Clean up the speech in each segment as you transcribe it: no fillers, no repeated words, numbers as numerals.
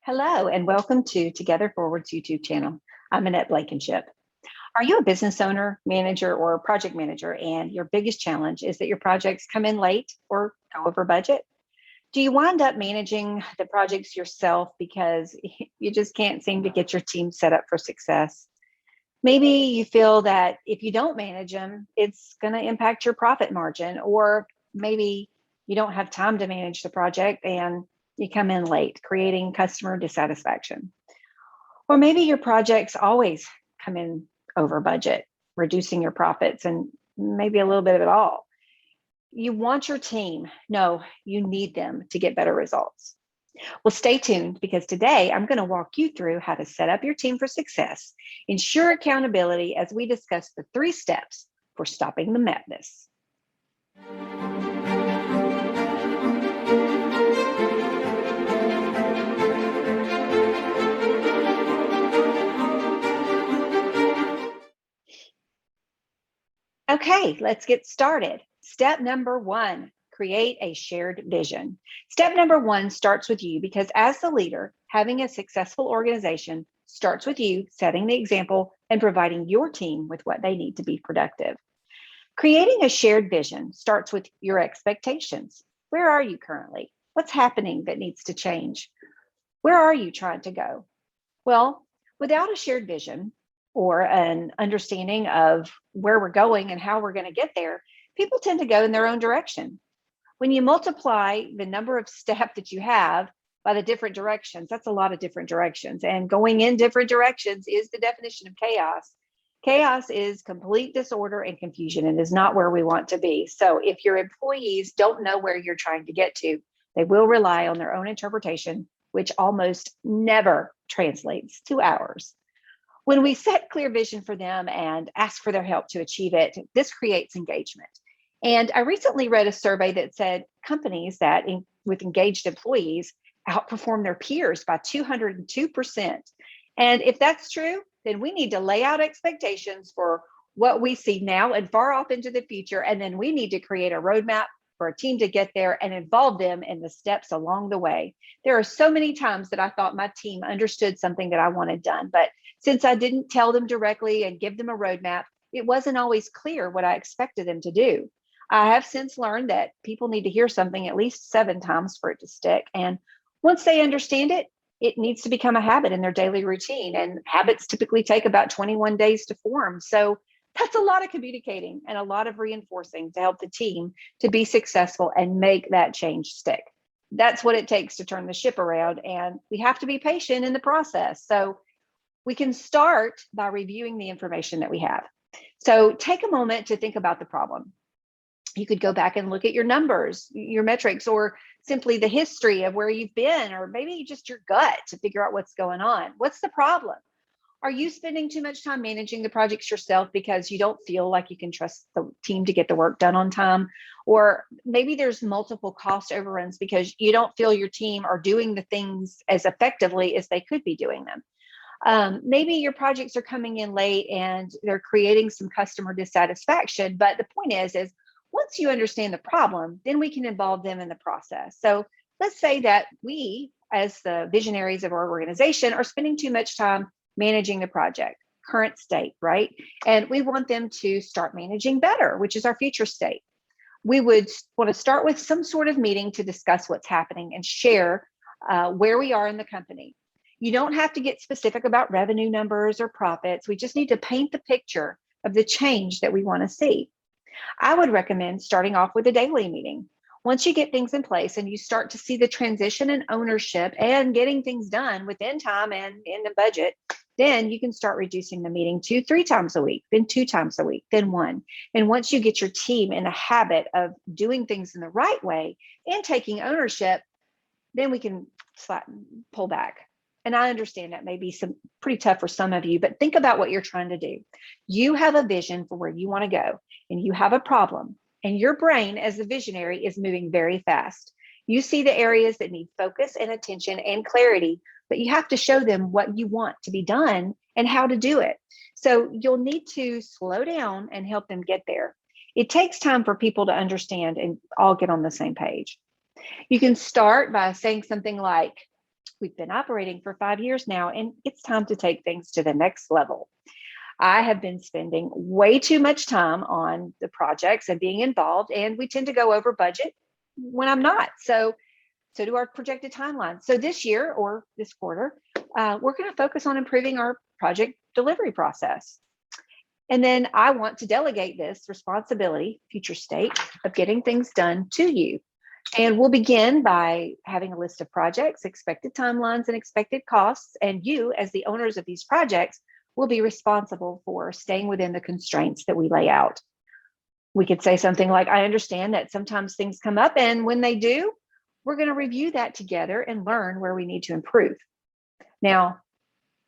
Hello, and welcome to Together Forward's YouTube channel. I'm Annette Blankenship. Are you a business owner, manager, or project manager, and your biggest challenge is that your projects come in late or go over budget? Do you wind up managing the projects yourself because you just can't seem to get your team set up for success? Maybe you feel that if you don't manage them, it's going to impact your profit margin, or maybe you don't have time to manage the project and you come in late, creating customer dissatisfaction. Or maybe your projects always come in over budget, reducing your profits and maybe a little bit of it all. You want your team. No, you need them to get better results. Well, stay tuned because today I'm going to walk you through how to set up your team for success, ensure accountability as we discuss the 3 steps for stopping the madness. Okay, let's get started. Step number 1, create a shared vision. Step number 1 starts with you because as the leader, having a successful organization starts with you setting the example and providing your team with what they need to be productive. Creating a shared vision starts with your expectations. Where are you currently? What's happening that needs to change? Where are you trying to go? Well, without a shared vision or an understanding of where we're going and how we're going to get there, people tend to go in their own direction. When you multiply the number of steps that you have by the different directions, that's a lot of different directions. And going in different directions is the definition of chaos. Chaos is complete disorder and confusion and is not where we want to be. So if your employees don't know where you're trying to get to, they will rely on their own interpretation, which almost never translates to ours. When we set clear vision for them and ask for their help to achieve it, this creates engagement. And I recently read a survey that said companies that with engaged employees outperform their peers by 202%. And if that's true, then we need to lay out expectations for what we see now and far off into the future. And then we need to create a roadmap for a team to get there and involve them in the steps along the way. There are so many times that I thought my team understood something that I wanted done, but since I didn't tell them directly and give them a roadmap, it wasn't always clear what I expected them to do. I have since learned that people need to hear something at least 7 times for it to stick. And once they understand it, it needs to become a habit in their daily routine. And habits typically take about 21 days to form. So that's a lot of communicating and a lot of reinforcing to help the team to be successful and make that change stick. That's what it takes to turn the ship around. And we have to be patient in the process. So we can start by reviewing the information that we have. So take a moment to think about the problem. You could go back and look at your numbers, your metrics, or simply the history of where you've been, or maybe just your gut to figure out what's going on. What's the problem? Are you spending too much time managing the projects yourself because you don't feel like you can trust the team to get the work done on time? Or maybe there's multiple cost overruns because you don't feel your team are doing the things as effectively as they could be doing them. Maybe your projects are coming in late and they're creating some customer dissatisfaction. But the point is once you understand the problem, then we can involve them in the process. So let's say that we, as the visionaries of our organization, are spending too much time managing the project, current state, right? And we want them to start managing better, which is our future state. We would want to start with some sort of meeting to discuss what's happening and share where we are in the company. You don't have to get specific about revenue numbers or profits. We just need to paint the picture of the change that we want to see. I would recommend starting off with a daily meeting. Once you get things in place and you start to see the transition and ownership and getting things done within time and in the budget, then you can start reducing the meeting to 3 times a week, then 2 times a week, then 1. And once you get your team in a habit of doing things in the right way and taking ownership, then we can pull back. And I understand that may be pretty tough for some of you, but think about what you're trying to do. You have a vision for where you want to go, and you have a problem, and your brain as a visionary is moving very fast. You see the areas that need focus and attention and clarity, but you have to show them what you want to be done and how to do it. So you'll need to slow down and help them get there. It takes time for people to understand and all get on the same page. You can start by saying something like, We've been operating for 5 years now, and it's time to take things to the next level. I have been spending way too much time on the projects and being involved, and we tend to go over budget when I'm not. So do our projected timeline. So this year or this quarter, we're going to focus on improving our project delivery process. And then I want to delegate this responsibility, future state, of getting things done to you. And we'll begin by having a list of projects, expected timelines, and expected costs. And you, as the owners of these projects, will be responsible for staying within the constraints that we lay out. We could say something like, I understand that sometimes things come up, and when they do, we're going to review that together and learn where we need to improve. Now,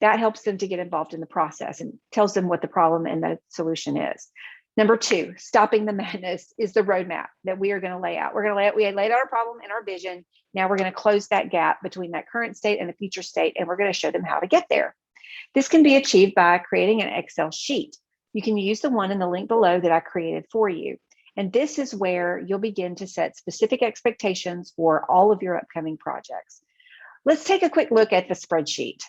that helps them to get involved in the process and tells them what the problem and the solution is. Number 2, stopping the madness is the roadmap that we are going to lay out. We laid out our problem and our vision. Now we're going to close that gap between that current state and the future state, and we're going to show them how to get there. This can be achieved by creating an Excel sheet. You can use the one in the link below that I created for you. And this is where you'll begin to set specific expectations for all of your upcoming projects. Let's take a quick look at the spreadsheet.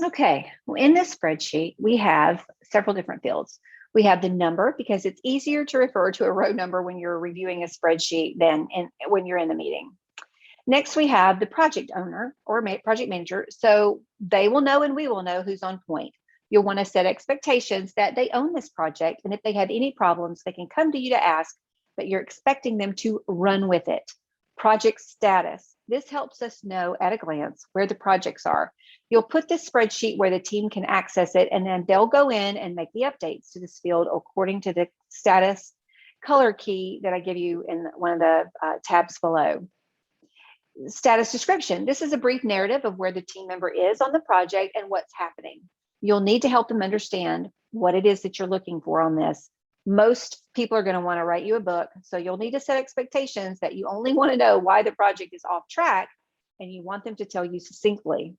Okay, well, in this spreadsheet, we have several different fields. We have the number, because it's easier to refer to a row number when you're reviewing a spreadsheet than when you're in the meeting. Next, we have the project owner or project manager, so they will know and we will know who's on point. You'll want to set expectations that they own this project, and if they have any problems, they can come to you to ask, but you're expecting them to run with it. Project status. This helps us know at a glance where the projects are. You'll put this spreadsheet where the team can access it, and then they'll go in and make the updates to this field according to the status color key that I give you in one of the tabs below. Status description. This is a brief narrative of where the team member is on the project and what's happening. You'll need to help them understand what it is that you're looking for on this. Most people are going to want to write you a book, so you'll need to set expectations that you only want to know why the project is off track, and you want them to tell you succinctly.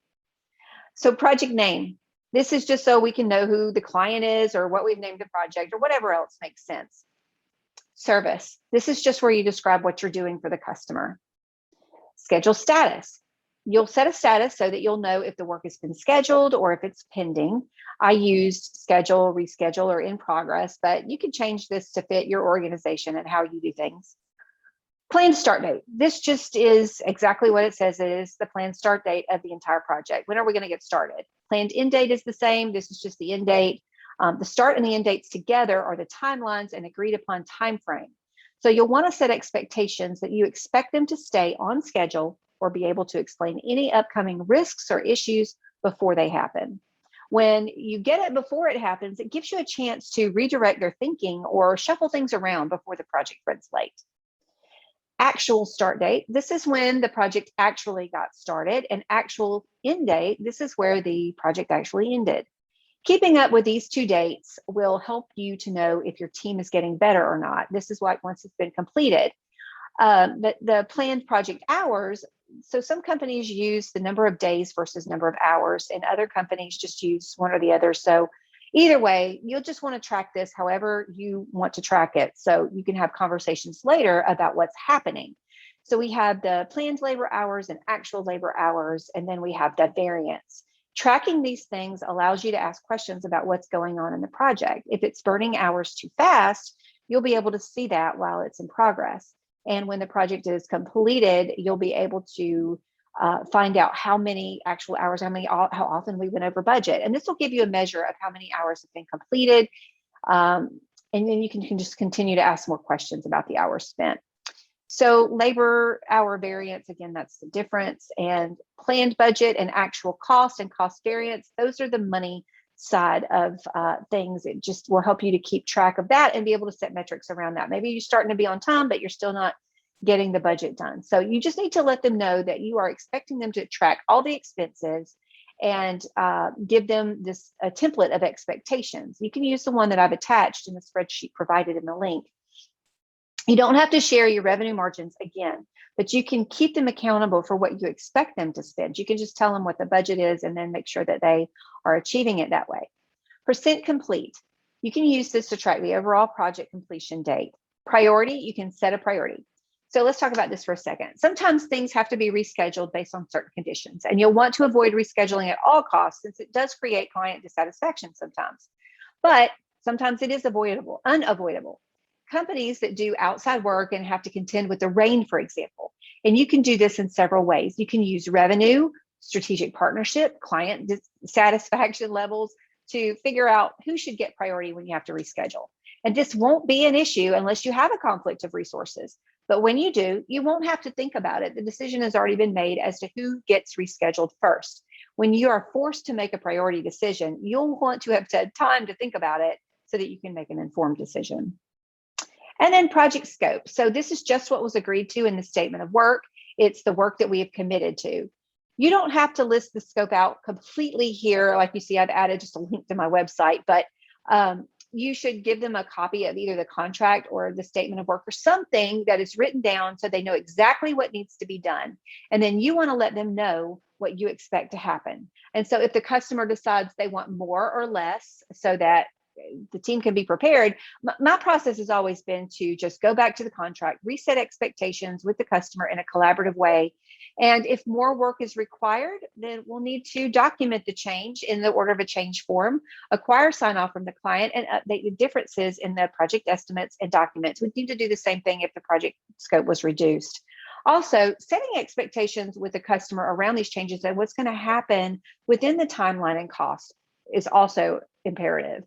So project name. This is just so we can know who the client is or what we've named the project or whatever else makes sense. Service. This is just where you describe what you're doing for the customer. Schedule status. You'll set a status so that you'll know if the work has been scheduled or if it's pending. I used schedule, reschedule, or in progress, but you can change this to fit your organization and how you do things. Planned start date. This just is exactly what it says it is, the planned start date of the entire project. When are we going to get started? Planned end date is the same. This is just the end date. The start and the end dates together are the timelines and agreed upon time frame. So you'll want to set expectations that you expect them to stay on schedule or be able to explain any upcoming risks or issues before they happen. When you get it before it happens, it gives you a chance to redirect their thinking or shuffle things around before the project runs late. Actual start date. This is when the project actually got started, and actual end date. This is where the project actually ended. Keeping up with these two dates will help you to know if your team is getting better or not. This is what once it's been completed. The planned project hours. So some companies use the number of days versus number of hours, and other companies just use one or the other. So either way, you'll just want to track this however you want to track it, so you can have conversations later about what's happening. So we have the planned labor hours and actual labor hours, and then we have the variance. Tracking these things allows you to ask questions about what's going on in the project. If it's burning hours too fast, you'll be able to see that while it's in progress. And when the project is completed, you'll be able to find out how many actual hours, how often we went over budget. And this will give you a measure of how many hours have been completed. And then you can just continue to ask more questions about the hours spent. So labor hour variance, again, that's the difference. And planned budget and actual cost and cost variance, those are the money side of things. It just will help you to keep track of that and be able to set metrics around that. Maybe you're starting to be on time, but you're still not getting the budget done. So you just need to let them know that you are expecting them to track all the expenses and give them a template of expectations. You can use the one that I've attached in the spreadsheet provided in the link. You don't have to share your revenue margins again, but you can keep them accountable for what you expect them to spend. You can just tell them what the budget is and then make sure that they are achieving it that way. Percent complete. You can use this to track the overall project completion date. Priority, you can set a priority. So let's talk about this for a second. Sometimes things have to be rescheduled based on certain conditions, and you'll want to avoid rescheduling at all costs since it does create client dissatisfaction sometimes. But sometimes it is unavoidable. Companies that do outside work and have to contend with the rain, for example, and you can do this in several ways. You can use revenue, strategic partnership, client satisfaction levels to figure out who should get priority when you have to reschedule. And this won't be an issue unless you have a conflict of resources. But when you do, you won't have to think about it. The decision has already been made as to who gets rescheduled first. When you are forced to make a priority decision, you'll want to have had time to think about it so that you can make an informed decision. And then project scope. So this is just what was agreed to in the statement of work. It's the work that we have committed to. You don't have to list the scope out completely here. Like you see, I've added just a link to my website, but you should give them a copy of either the contract or the statement of work or something that is written down so they know exactly what needs to be done. And then you want to let them know what you expect to happen. And so if the customer decides they want more or less so that the team can be prepared, my process has always been to just go back to the contract, reset expectations with the customer in a collaborative way. And if more work is required, then we'll need to document the change in the order of a change form, acquire sign off from the client, and update the differences in the project estimates and documents. We need to do the same thing if the project scope was reduced. Also, setting expectations with the customer around these changes and what's going to happen within the timeline and cost is also imperative.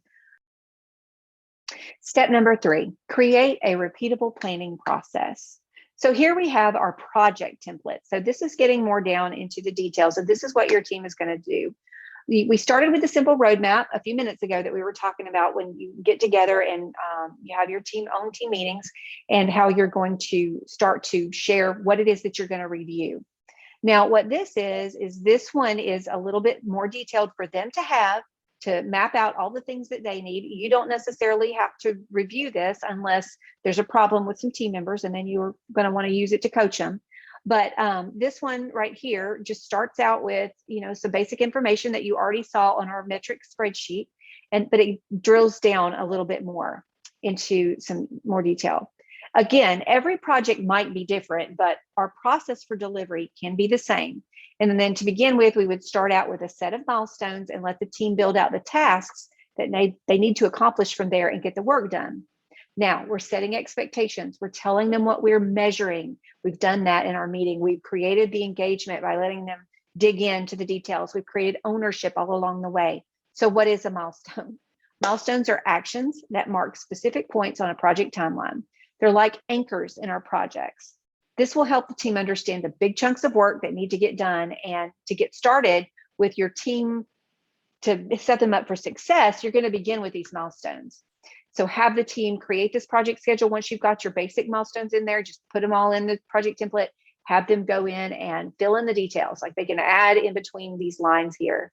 Step number 3, create a repeatable planning process. So here we have our project template. So this is getting more down into the details, and this is what your team is going to do. We started with a simple roadmap a few minutes ago that we were talking about when you get together and you have your own team meetings and how you're going to start to share what it is that you're going to review. Now, what this is this one is a little bit more detailed for them to have to map out all the things that they need. You don't necessarily have to review this unless there's a problem with some team members, and then you're going to want to use it to coach them. But this one right here just starts out with, some basic information that you already saw on our metric spreadsheet, but it drills down a little bit more into some more detail. Again, every project might be different, but our process for delivery can be the same. And then to begin with, we would start out with a set of milestones and let the team build out the tasks that they need to accomplish from there and get the work done. Now we're setting expectations. We're telling them what we're measuring. We've done that in our meeting. We've created the engagement by letting them dig into the details. We've created ownership all along the way. So what is a milestone? Milestones are actions that mark specific points on a project timeline. They're like anchors in our projects. This will help the team understand the big chunks of work that need to get done, and to get started with your team to set them up for success, you're going to begin with these milestones. So have the team create this project schedule. Once you've got your basic milestones in there, just put them all in the project template, have them go in and fill in the details. Like they can add in between these lines here,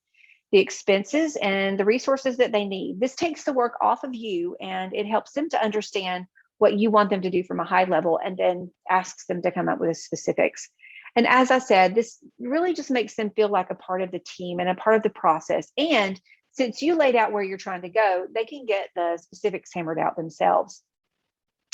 the expenses and the resources that they need. This takes the work off of you, and it helps them to understand what you want them to do from a high level, and then asks them to come up with the specifics. And as I said, this really just makes them feel like a part of the team and a part of the process. And since you laid out where you're trying to go, they can get the specifics hammered out themselves.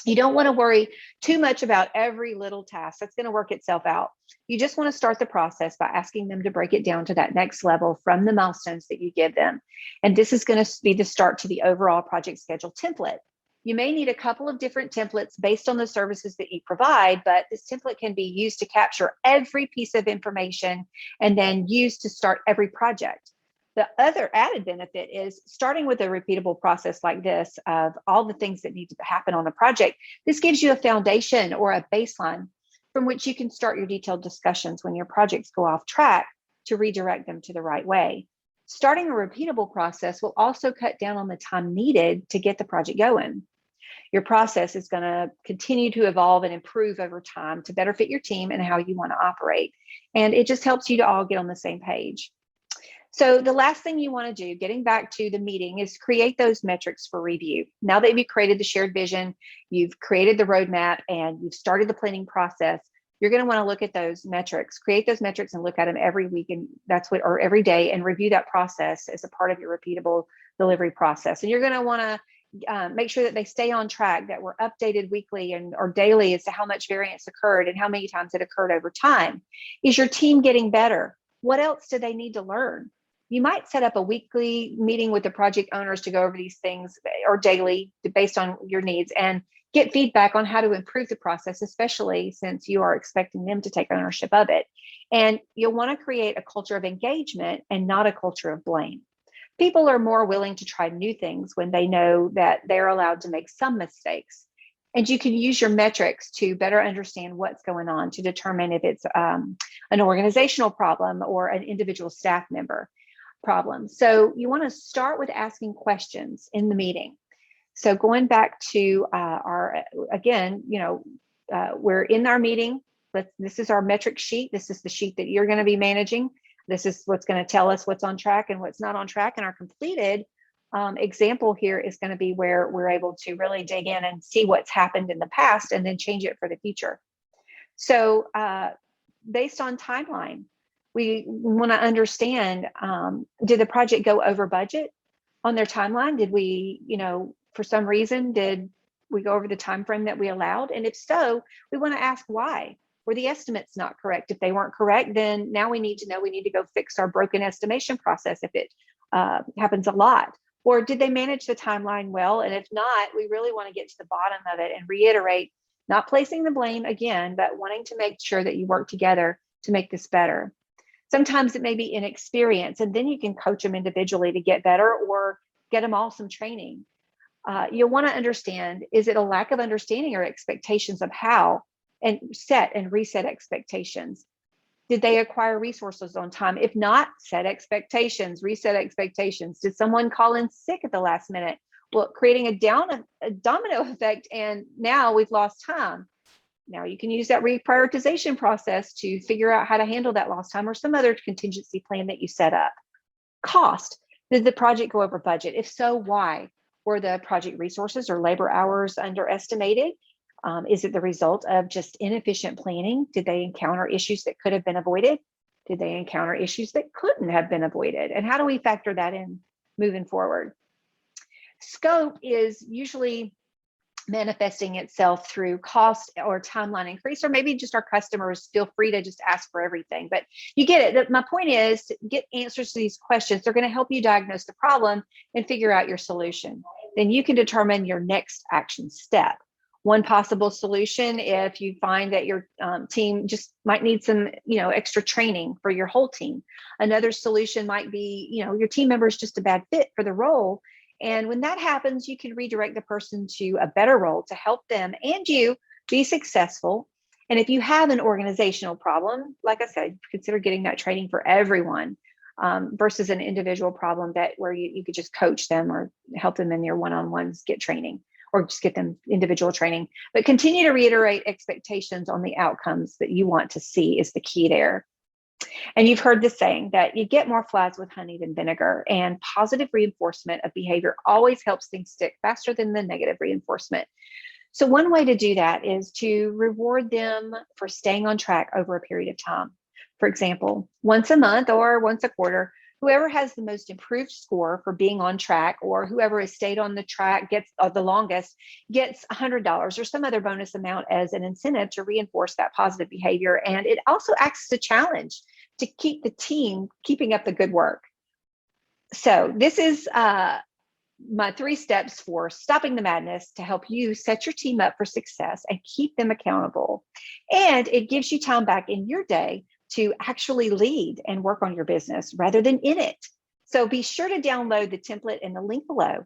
You don't want to worry too much about every little task. That's going to work itself out. You just want to start the process by asking them to break it down to that next level from the milestones that you give them. And this is going to be the start to the overall project schedule template. You may need a couple of different templates based on the services that you provide, but this template can be used to capture every piece of information and then used to start every project. The other added benefit is starting with a repeatable process like this of all the things that need to happen on a project. This gives you a foundation or a baseline from which you can start your detailed discussions when your projects go off track to redirect them to the right way. Starting a repeatable process will also cut down on the time needed to get the project going. Your process is going to continue to evolve and improve over time to better fit your team and how you want to operate. And it just helps you to all get on the same page. So the last thing you want to do, getting back to the meeting, is create those metrics for review. Now that you've created the shared vision, you've created the roadmap, and you've started the planning process, you're going to want to look at those metrics, create those metrics and look at them every week, and or every day, and review that process as a part of your repeatable delivery process. And you're going to want to make sure that they stay on track, that we're updated weekly or daily as to how much variance occurred and how many times it occurred over time. Is your team getting better? What else do they need to learn? You might set up a weekly meeting with the project owners to go over these things, or daily based on your needs, and get feedback on how to improve the process, especially since you are expecting them to take ownership of it. And you'll want to create a culture of engagement and not a culture of blame. People are more willing to try new things when they know that they're allowed to make some mistakes. And you can use your metrics to better understand what's going on, to determine if it's an organizational problem or an individual staff member problem. So you want to start with asking questions in the meeting. So going back to we're in our meeting. This is our metric sheet. This is the sheet that you're going to be managing. This is what's going to tell us what's on track and what's not on track. And our completed example here is going to be where we're able to really dig in and see what's happened in the past and then change it for the future. So based on timeline, we want to understand, did the project go over budget on their timeline? Did we, for some reason, did we go over the time frame that we allowed? And if so, we want to ask why. Were the estimates not correct? If they weren't correct, then now we need to know, we need to go fix our broken estimation process if it happens a lot. Or did they manage the timeline well? And if not, we really want to get to the bottom of it and reiterate, not placing the blame again, but wanting to make sure that you work together to make this better. Sometimes it may be inexperience, and then you can coach them individually to get better or get them all some training. You'll want to understand, is it a lack of understanding or expectations of how, and set and reset expectations? Did they acquire resources on time? If not, set expectations, reset expectations. Did someone call in sick at the last minute? Well, creating a domino effect, and now we've lost time. Now you can use that reprioritization process to figure out how to handle that lost time or some other contingency plan that you set up. Cost. Did the project go over budget? If so, why? Were the project resources or labor hours underestimated? Is it the result of just inefficient planning? Did they encounter issues that could have been avoided? Did they encounter issues that couldn't have been avoided? And how do we factor that in moving forward? Scope is usually manifesting itself through cost or timeline increase, or maybe just our customers feel free to just ask for everything. But you get it. My point is to get answers to these questions. They're going to help you diagnose the problem and figure out your solution. Then you can determine your next action step. One possible solution, if you find that your team just might need some, extra training for your whole team. Another solution might be, your team member is just a bad fit for the role. And when that happens, you can redirect the person to a better role to help them and you be successful. And if you have an organizational problem, like I said, consider getting that training for everyone versus an individual problem where you could just coach them or help them in your one-on-ones get training, or just get them individual training. But continue to reiterate expectations on the outcomes that you want to see is the key there. And you've heard the saying that you get more flies with honey than vinegar, and positive reinforcement of behavior always helps things stick faster than the negative reinforcement. So one way to do that is to reward them for staying on track over a period of time. For example, once a month or once a quarter, whoever has the most improved score for being on track, or whoever has stayed on the track gets the longest, gets $100 or some other bonus amount as an incentive to reinforce that positive behavior. And it also acts as a challenge to keep the team keeping up the good work. So this is my 3 steps for stopping the madness to help you set your team up for success and keep them accountable. And it gives you time back in your day to actually lead and work on your business rather than in it. So be sure to download the template in the link below.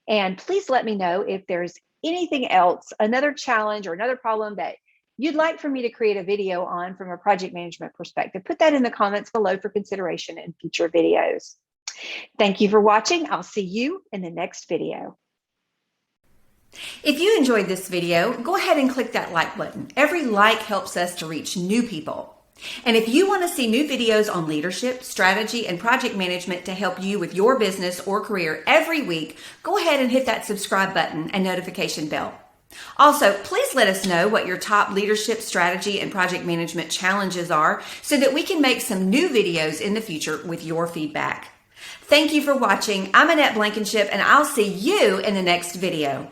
And please let me know if there's anything else, another challenge or another problem that you'd like for me to create a video on from a project management perspective. Put that in the comments below for consideration in future videos. Thank you for watching. I'll see you in the next video. If you enjoyed this video, go ahead and click that like button. Every like helps us to reach new people. And if you want to see new videos on leadership, strategy, and project management to help you with your business or career every week, go ahead and hit that subscribe button and notification bell. Also, please let us know what your top leadership, strategy, and project management challenges are so that we can make some new videos in the future with your feedback. Thank you for watching. I'm Annette Blankenship, and I'll see you in the next video.